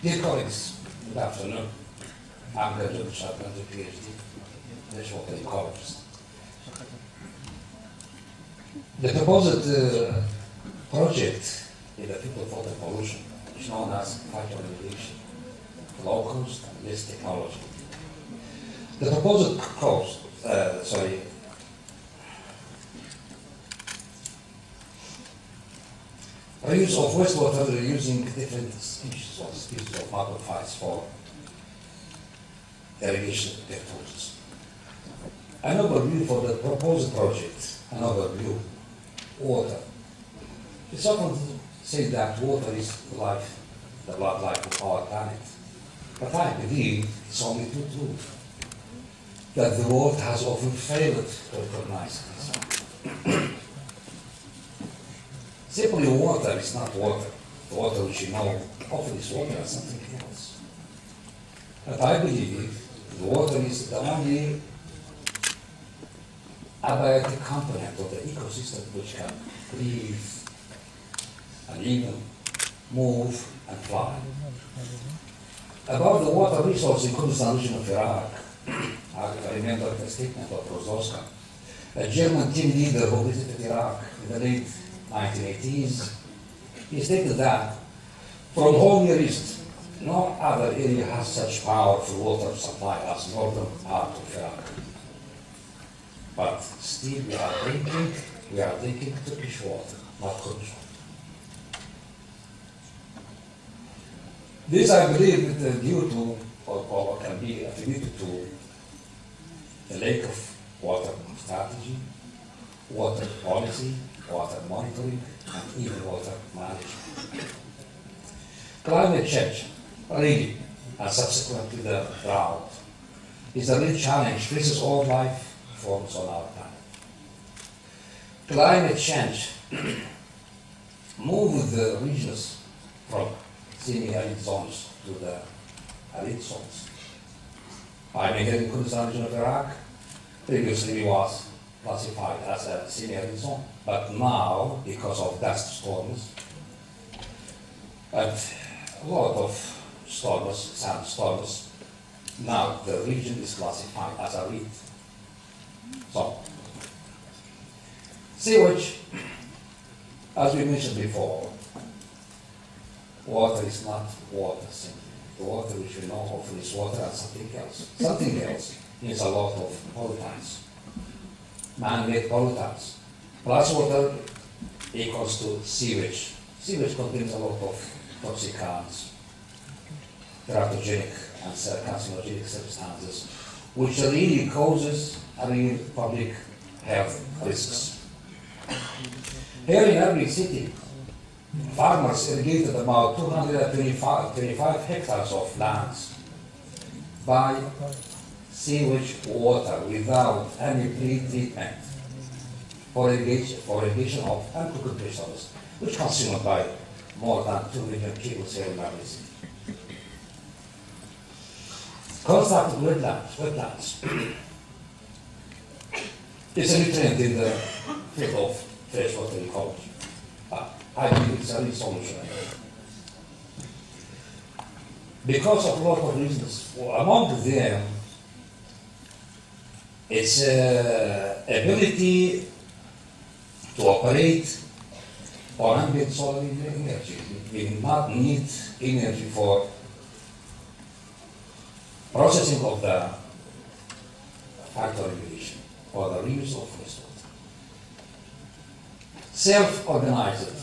Dear colleagues, good afternoon. I'm Ganjo, Ganjo PhD, freshwater ecologist. The proposed project in the field of water pollution is known as factor remediation, low cost and less technology. The proposed reuse of wastewater using different species of macrophytes for irrigation technologies. An overview for the proposed project, an overview, water. It's often said that water is life, the blood life of our planet. But I believe it's only too true that the world has often failed to recognize this. Simply water is not water. The water which you know often is water and something else. But I believe the water is the only abiotic component of the ecosystem which can breathe and even move and fly. About the water resource in Kurdistan region of Iraq, I remember the statement of Rozovska, a German team leader who visited Iraq in the late 1980s. He stated that from whole Near East, no other area has such powerful water supply as northern part of Iraq. But still we are drinking Turkish water, not Kurdish water. This, I believe, is due to, or can be attributed to, the lack of water strategy, water policy, water monitoring, and even water management. Climate change, really, and subsequently the drought, is a real challenge faces all life forms on our planet. Climate change moves the regions from semi-arid zones to the arid zones. I'm in Kurdistan region of Iraq. Previously was classified as a semi-arid zone, but now, because of dust storms and a lot of storms, sandstorms, now the region is classified as arid zone. Sewage, as we mentioned before, water is not water simply. The water which we know of is water and something else. Something else means a lot of pollutants, man-made pollutants. Plus water equals to sewage. Sewage contains a lot of toxicants, teratogenic and carcinogenic substances, which really causes real public health risks. Here in Erbil city, farmers irrigated about 225 hectares of lands by sewage water without any pre-treatment for irrigation of uncooked vegetables, which consumed by more than 2 million kilos here in Erbil city. Constructed wetlands. It's a new trend in the field of freshwater ecology. I think it's a real solution. Because of a lot of reasons. Among them, its ability to operate on ambient solar energy. We do not need energy for processing of the factor remediation or the reuse of wastewater. Self-organized.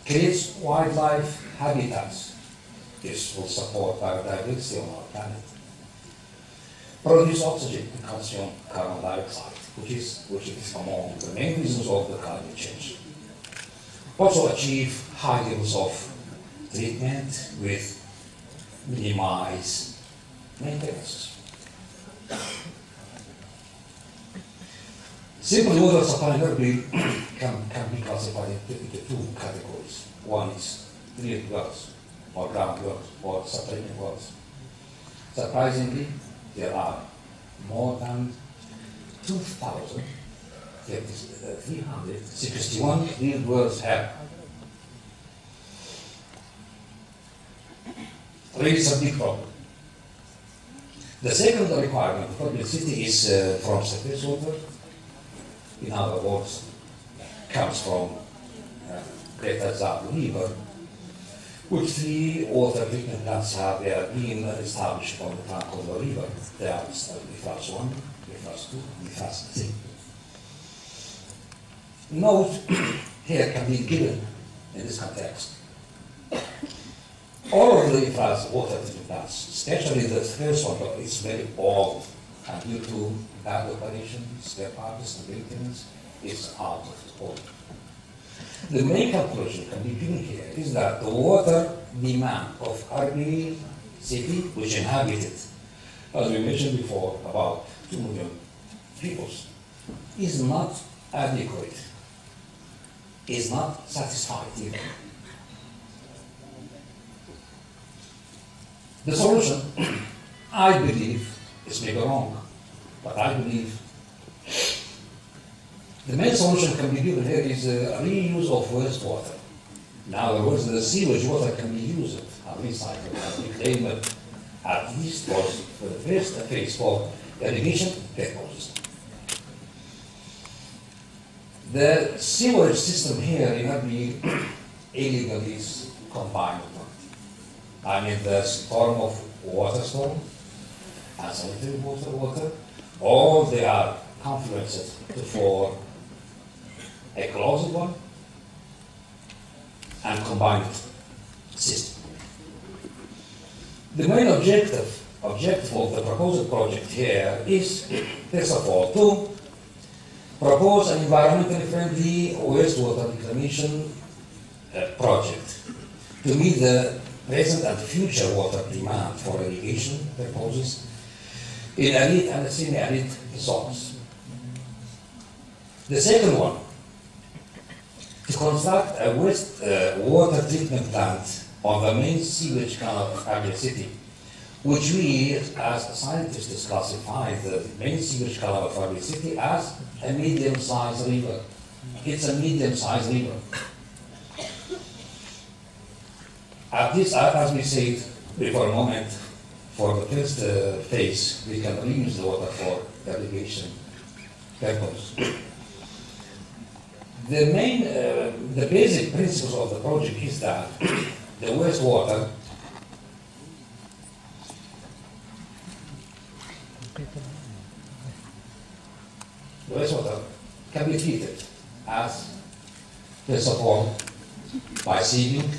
Creates wildlife habitats. This will support biodiversity on our planet. Produce oxygen and consume carbon dioxide, which is among the main reasons of the climate change. Also achieve high levels of treatment with minimized maintenance. Simple water supply in Erbil can be classified into two categories. One is drilled wells, or ground wells, or subterranean wells. Surprisingly, there are more than 2,361 drilled wells have. really it's a big problem. The second requirement for the city is from surface water. In other words, comes from Greater Zab River, which 3 water treatment plants have been established on the bank of the river. They are the first one, the first 2, the first 3. Note here can be given in this context. All of the water treatment plants, especially the first one, is very old, and due to bad operation, spare parts, and maintenance, is out of order. The main conclusion can be given here is that the water demand of Erbil city, which inhabited, as we mentioned before, about 2 million people, is not adequate, is not satisfied even. The solution, I believe, is maybe wrong, but I believe the main solution can be given here is reuse of wastewater. In other words, the sewage water can be used and recycled and reclaimed at least for the first phase for irrigation purposes. The sewage system here in Erbil illegally is combined. I mean, the storm of water storm and sanitary water, all they are confluenced to form a closed one and combined system. The main objective of the proposed project here is, first of all, to propose an environmentally friendly wastewater reclamation project to meet the present and future water demand for irrigation purposes in arid and semi-arid zones. The second one, to construct a water treatment plant on the main sewage canal of Erbil city, which we, as scientists, classify the main sewage canal of Erbil city as a medium-sized river. It's a medium-sized river. At this, as we said before a moment, for the first phase, we can reuse the water for irrigation purpose. The basic principles of the project is that the wastewater can be treated as, first of all, by sieving.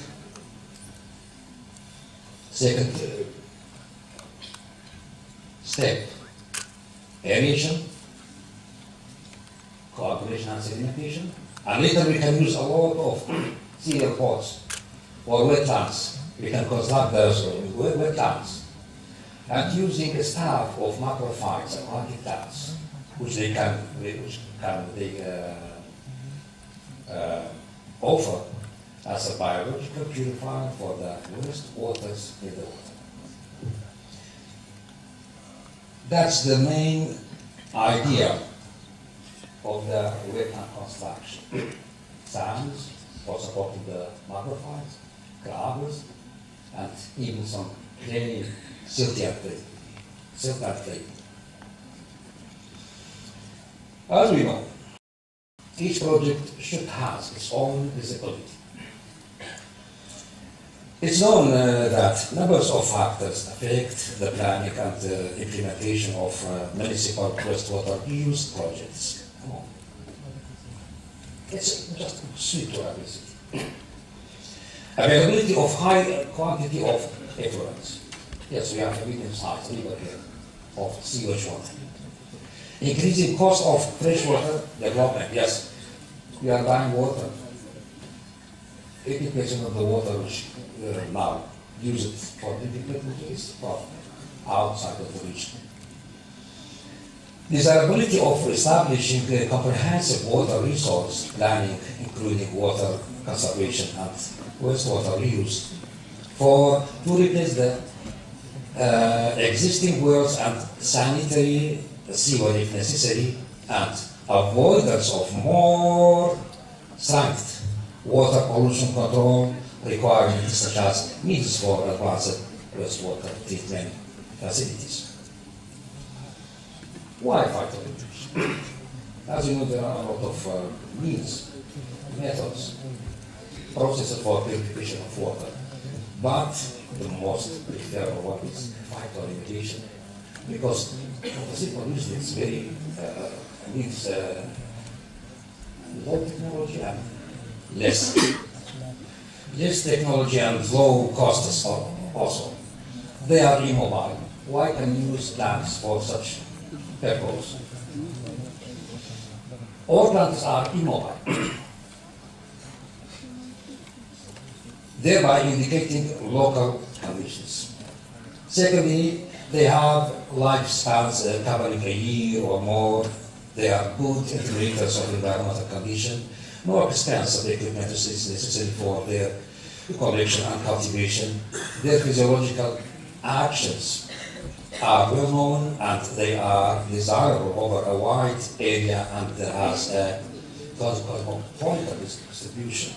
Second step, aeration, coagulation and sedimentation. And later we can use a lot of cereal pots or wetlands. We can construct those wetlands. And using a staff of macrophytes and archetypes, which they can offer as a biological purifier for the waste waters in the water. That's the main idea of the wetland construction. Sands for supporting the macrophytes, gravels, and even some cleaning silt and clay. As we know, each project should have its own visibility. It's known that numbers of factors affect the planning and implementation of municipal wastewater use projects. It's just sweet to Erbil city. Availability of high quantity of effluents. Yes, we have a medium-sized river here of sewage water. Increasing cost of freshwater development. Yes, we are buying water. 80% of the water which now used for drinking purposes is from outside of the region. Desirability of establishing a comprehensive water resource planning, including water conservation and wastewater reuse, to replace the existing wells and sanitary sewer if necessary, and avoidance of more strict water pollution control requirements such as needs for advanced wastewater treatment facilities. Why phytoremediation? As you know, there are a lot of means, methods, processes for purification of water, but the most preferred one is phytoremediation, because the simple reason it's very needs low technology and less technology and low costs also. They are immobile. Why can you use plants for such purpose? All plants are immobile, thereby indicating local conditions. Secondly, they have lifespans covering a year or more. They are good indicators of environmental condition. No expensive equipment is necessary for their collection and cultivation. Their physiological actions are well known and they are desirable over a wide area, and there has a cosmopolitan distribution.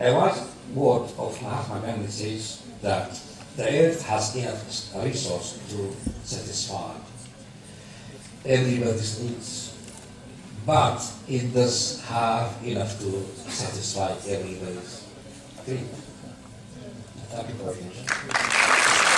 A wise word of Mahatma Gandhi says that the earth has enough resource to satisfy everybody's needs, but it does have enough to satisfy everybody's dreams. Thank you for your attention.